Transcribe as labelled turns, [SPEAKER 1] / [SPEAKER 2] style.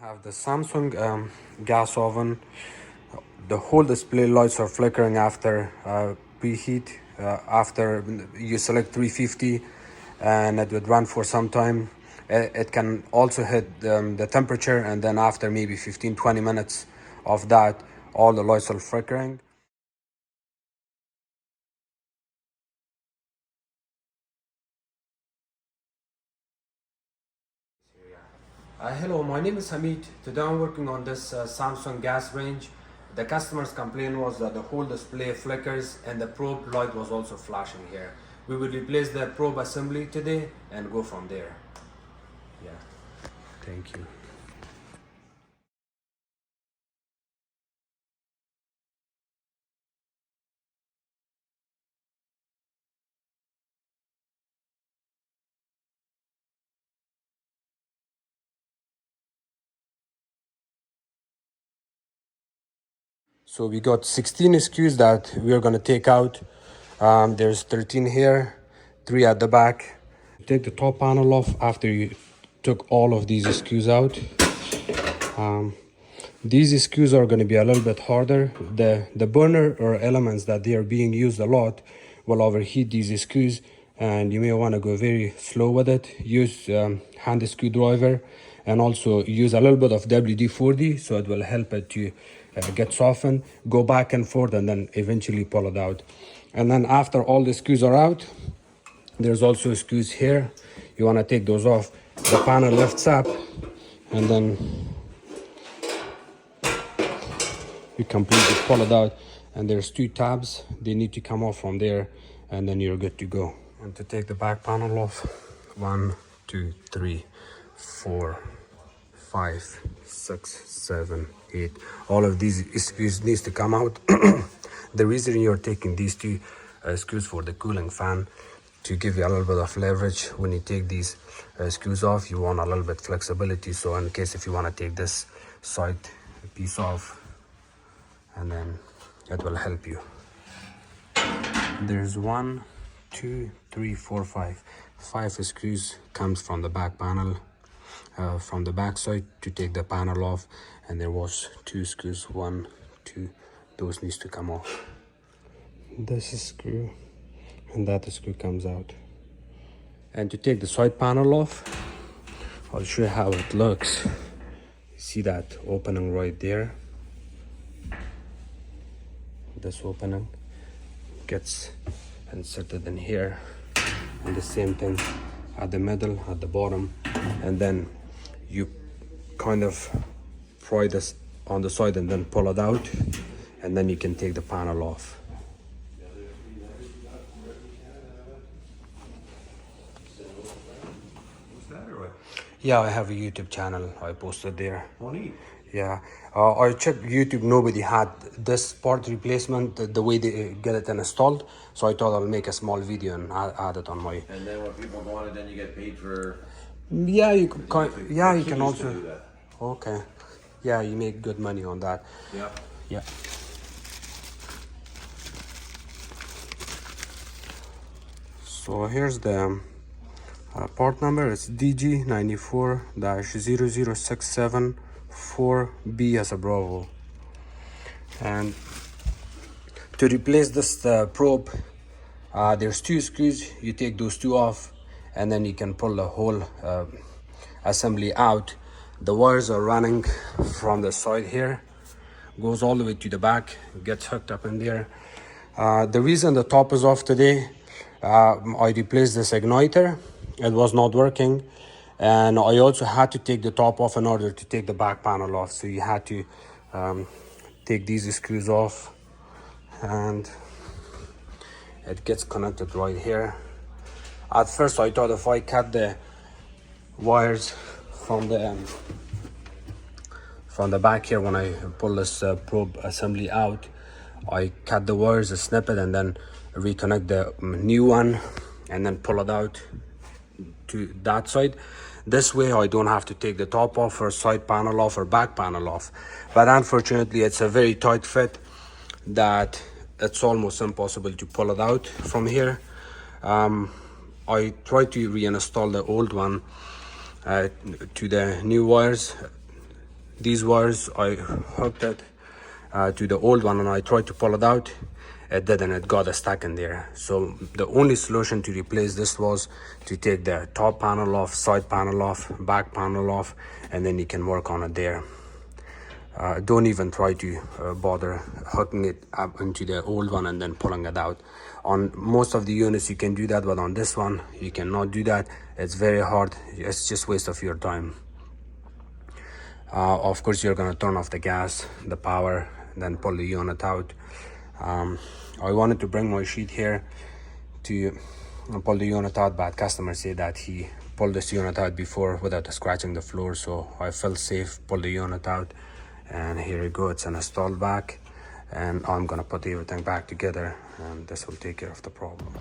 [SPEAKER 1] have the Samsung gas oven. The whole display lights are flickering after preheat. After you select 350, and it would run for some time. It can also hit the temperature, and then after maybe 15-20 minutes of that, all the lights are flickering. Hello, my name is Hamid. Today I'm working on this Samsung gas range. The customer's complaint was that the whole display flickers and the probe light was also flashing here. We will replace the probe assembly today and go from there. Yeah, thank you. So we got 16 SKUs that we are going to take out. There's 13 here, 3 at the back. Take the top panel off after you took all of these SKUs out. These SKUs are going to be a little bit harder. The burner or elements that they are being used a lot will overheat these SKUs, and you may want to go very slow with it. Use hand screwdriver, and also use a little bit of WD-40 so it will help it to get softened. Go back and forth and then eventually pull it out. And then after all the screws are out, there's also screws here. You want to take those off. The panel lifts up, and then you completely pull it out, and there's 2 tabs. They need to come off from there, and then you're good to go. And to take the back panel off, 1 2 3 4 5 6 7 8, all of these screws needs to come out. The reason you're taking these 2 screws for the cooling fan, to give you a little bit of leverage when you take these screws off. You want a little bit flexibility, so in case if you want to take this side piece off, and then it will help you. There's 1 2 3 4 5 screws comes from the back panel, from the back side to take the panel off, and there was 2 screws, 1 2, those needs to come off. This is screw, and that screw comes out. And to take the side panel off, I'll show you how it looks. See that opening right there? This opening gets inserted in here, and the same thing at the middle, at the bottom, and then you kind of pry this on the side and then pull it out, and then you can take the panel off. Yeah, I have a YouTube channel. I posted there.
[SPEAKER 2] Oh, neat.
[SPEAKER 1] Yeah, I checked YouTube. Nobody had this part replacement, the way they get it installed. So I thought I'll make a small video and add it on my.
[SPEAKER 2] And then when people want it, then you get paid for.
[SPEAKER 1] Yeah, you can. Yeah, you can
[SPEAKER 2] do
[SPEAKER 1] also.
[SPEAKER 2] that.
[SPEAKER 1] Okay. Yeah, you make good money on that.
[SPEAKER 2] Yeah.
[SPEAKER 1] Yeah. So here's the part number. It's DG94-00674B as a Bravo. And to replace this probe, there's 2 screws. You take those 2 off, and then you can pull the whole assembly out. The wires are running from the side here, goes all the way to the back, gets hooked up in there. The reason the top is off today, I replaced this igniter. It was not working, and I also had to take the top off in order to take the back panel off. So you had to take these screws off, and it gets connected right here. At first I thought if I cut the wires from the back here, when I pull this probe assembly out, I cut the wires, snip it, and then reconnect the new one, and then pull it out to that side. This way I don't have to take the top off, or side panel off, or back panel off. But unfortunately it's a very tight fit that it's almost impossible to pull it out from here. I tried to reinstall the old one to the new wires. these wires, I hooked it to the old one and I tried to pull it out. It didn't, it got stuck in there. So the only solution to replace this was to take the top panel off, side panel off, back panel off, and then you can work on it there. Don't even try to bother hooking it up into the old one and then pulling it out. On most of the units you can do that, but on this one you cannot do that. It's very hard. It's just waste of your time. Of course you're gonna turn off the gas, the power, then pull the unit out. I wanted to bring my sheet here to pull the unit out, but customer said that he pulled this unit out before without scratching the floor, so I felt safe, pulled the unit out, and here you go, it's installed back, and I'm gonna put everything back together and this will take care of the problem.